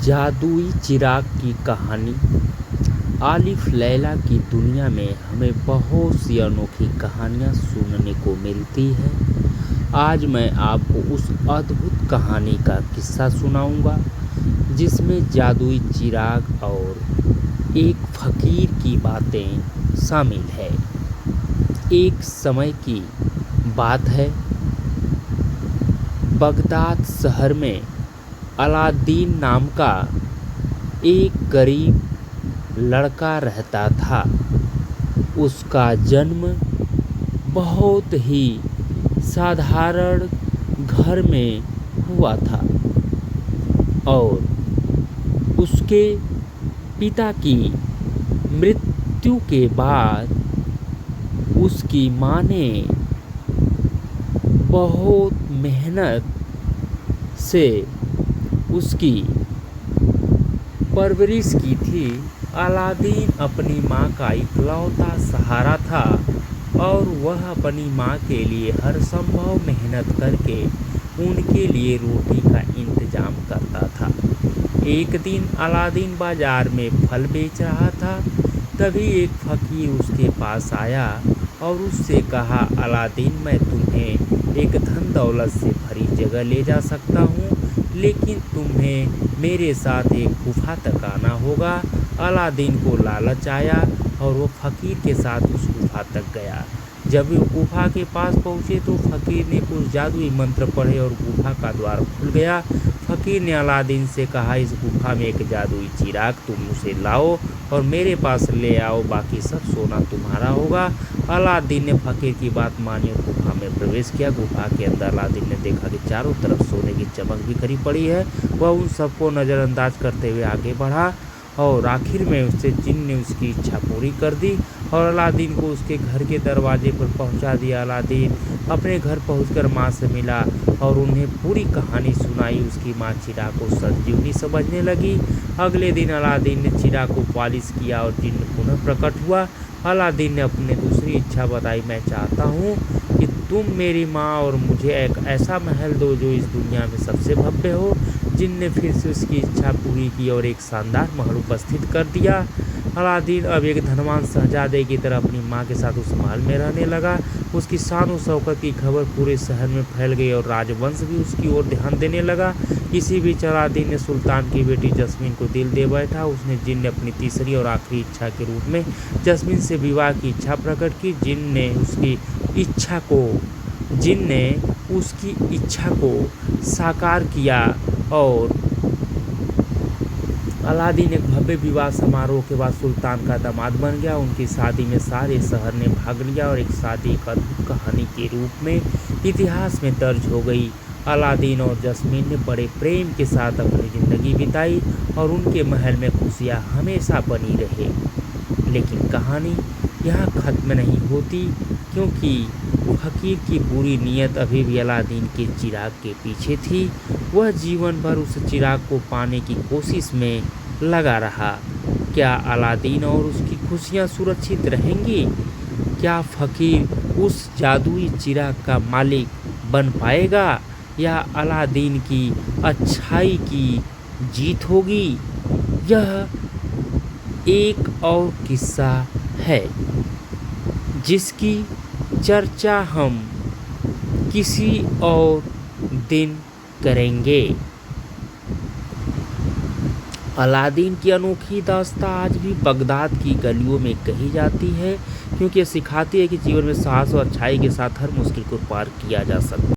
जादुई चिराग की कहानी। आलिफ लैला की दुनिया में हमें बहुत सी अनोखी कहानियाँ सुनने को मिलती है। आज मैं आपको उस अद्भुत कहानी का किस्सा सुनाऊंगा जिसमें जादुई चिराग और एक फ़कीर की बातें शामिल है। एक समय की बात है, बगदाद शहर में अलादीन नाम का एक गरीब लड़का रहता था। उसका जन्म बहुत ही साधारण घर में हुआ था और उसके पिता की मृत्यु के बाद उसकी माँ ने बहुत मेहनत से उसकी परवरिश की थी। अलादीन अपनी माँ का इकलौता सहारा था और वह अपनी माँ के लिए हर संभव मेहनत करके उनके लिए रोटी का इंतजाम करता था। एक दिन अलादीन बाजार में फल बेच रहा था, तभी एक फ़कीर उसके पास आया और उससे कहा, अलादीन, मैं तुम्हें एक धन दौलत से भरी जगह ले जा सकता हूँ, लेकिन तुम्हें मेरे साथ एक गुफा तक आना होगा। अलादीन को लालच आया और वो फ़कीर के साथ उस गुफा तक गया। जब वो गुफा के पास पहुँचे तो फ़कीर ने कुछ जादुई मंत्र पढ़े और गुफा का द्वार खुल गया। फ़कीर ने अलादीन से कहा, इस गुफा में एक जादुई चिराग, तुम उसे लाओ और मेरे पास ले आओ, बाकी सब सोना तुम्हारा होगा। अलादीन ने फ़कीर की बात मानी और गुफा में प्रवेश किया। गुफा के अंदर अलादीन ने देखा कि चारों तरफ सोने की चमक बिखरी पड़ी है। वह उन सबको नज़रअंदाज करते हुए आगे बढ़ा और आखिर में उससे जिन ने उसकी इच्छा पूरी कर दी और अलादीन को उसके घर के दरवाजे पर पहुंचा दिया। अलादीन अपने घर पहुंचकर माँ से मिला और उन्हें पूरी कहानी सुनाई। उसकी माँ चिराग को संजीवनी समझने लगी। अगले दिन अलादीन ने चिराग को पालिश किया और जिन्न पुनः प्रकट हुआ। अलादीन ने अपनी दूसरी इच्छा बताई, मैं चाहता हूँ कि तुम मेरी माँ और मुझे एक ऐसा महल दो जो इस दुनिया में सबसे भव्य हो। जिन्न ने फिर से उसकी इच्छा पूरी की और एक शानदार महल उपस्थित कर दिया। अलादीन अब एक धनवान शहजादे की तरह अपनी माँ के साथ उस महल में रहने लगा। उसकी शान और शौकत की खबर पूरे शहर में फैल गई और राजवंश भी उसकी ओर ध्यान देने लगा। इसी बीच अलादीन ने सुल्तान की बेटी जस्मीन को दिल दे बैठा। उसने जिन्न ने अपनी तीसरी और आखिरी इच्छा के रूप में जस्मीन से विवाह की इच्छा प्रकट की। जिन्न ने उसकी इच्छा को साकार किया और अलादीन एक भव्य विवाह समारोह के बाद सुल्तान का दामाद बन गया। उनकी शादी में सारे शहर ने भाग लिया और एक शादी एक अद्भुत कहानी के रूप में इतिहास में दर्ज हो गई। अलादीन और जस्मीन ने बड़े प्रेम के साथ अपनी ज़िंदगी बिताई और उनके महल में खुशियाँ हमेशा बनी रहे। लेकिन कहानी यहाँ ख़त्म नहीं होती, क्योंकि फ़कीर की बुरी नीयत अभी भी अलादीन के चिराग के पीछे थी। वह जीवन भर उस चिराग को पाने की कोशिश में लगा रहा। क्या अलादीन और उसकी खुशियाँ सुरक्षित रहेंगी? क्या फ़कीर उस जादुई चिराग का मालिक बन पाएगा या अलादीन की अच्छाई की जीत होगी? यह एक और किस्सा है जिसकी चर्चा हम किसी और दिन करेंगे। अलादीन की अनोखी दास्तां आज भी बगदाद की गलियों में कही जाती है, क्योंकि यह सिखाती है कि जीवन में साहस और अच्छाई के साथ हर मुश्किल को पार किया जा सकता है।